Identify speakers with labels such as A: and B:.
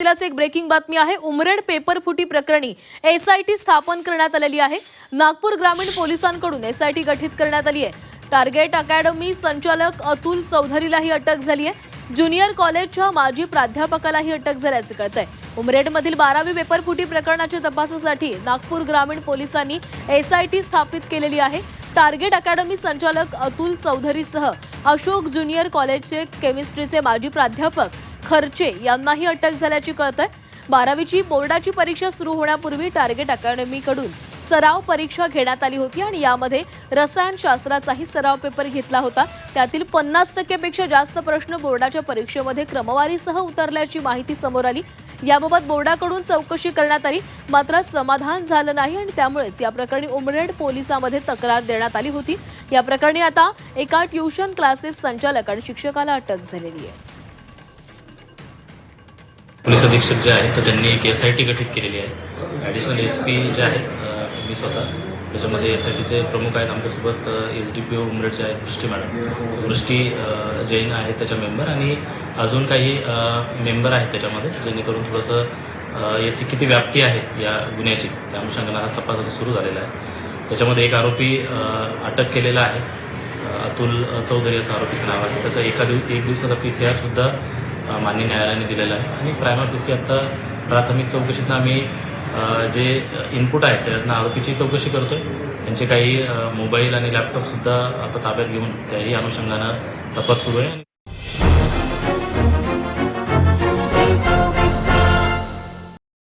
A: जिल्ह्याची एक ब्रेकिंग बातमी आहे। उमरेड पेपर फुटी प्रकरणी एसआयटी स्थापन करण्यात आलेली आहे। नागपूर ग्रामीण पोलिसांकडून एसआयटी गठीत करण्यात आली आहे। टार्गेट अकॅडमी संचालक अतुल चौधरीलाही अटक झाली आहे। ज्युनियर कॉलेजच्या माजी प्राध्यापकालाही अटक झाल्याचे कळतंय। उमरेडमधील 12वी पेपर फुटी प्रकरणाच्या तपासासाठी नागपूर ग्रामीण पोलिसांनी एसआयटी स्थापित केलेली आहे। टार्गेट अकॅडमी संचालक अतुल चौधरीसह अशोक ज्युनियर कॉलेजचे केमिस्ट्रीचे माजी प्राध्यापक खर्चे यांनाही अटक झाल्याची कळतंय। 12वीची बोर्डाची परीक्षा सुरू होण्यापूर्वी टार्गेट अकॅडमीकडून सराव परीक्षा घेण्यात आली होती आणि यामध्ये रसायनशास्त्राचाही सराव पेपर घेतला होता। त्यातील 50% पेक्षा जास्त प्रश्न बोर्डाच्या परीक्षेमध्ये क्रमवारीसह उतरल्याची माहिती समोर आली। याबाबत बोर्डाकडून चौकशी करण्यात आली, मात्र समाधान झालं नाही आणि त्यामुळेच या प्रकरणी उमरेड पोलिसांमध्ये तक्रार देण्यात आली होती। या प्रकरणी आता एका ट्यूशन क्लासेस संचालक आणि शिक्षकाला अटक झालेली आहे।
B: पोलीस अधीक्षक जे आहेत तर त्यांनी एक एसआयटी गठीत केलेली आहे। ॲडिशनल एसपी जे आहेत मी स्वतः त्याच्यामध्ये एसआयटीचे प्रमुख आहेत। आमच्यासोबत एसडीपीओ उमरेडचे आहेत दृष्टी मॅडम, दृष्टी जैन आहेत त्याच्या मेंबर आणि अजून काही मेंबर आहेत त्याच्यामध्ये, जेणेकरून थोडंसं याची किती व्याप्ती आहे या गुन्ह्याची त्या अनुषंगाने हा तपास सुरू झालेला आहे। त्याच्यामध्ये एक आरोपी अटक केलेला आहे, अतुल चौधरी असं आरोपीचं नाव आहे। त्याचा एक दिवसाचा PCR सुद्धा मान्य न्यायालयाने दिलेला आहे आणि प्रायमरी आता प्राथमिक चौकशीतनं आम्ही जे इनपुट आहेत त्यातनं आरोपीची चौकशी करतोय। त्यांचे काही मोबाईल आणि लॅपटॉपसुद्धा आता ताब्यात घेऊन त्याही अनुषंगानं तपास सुरू आहे।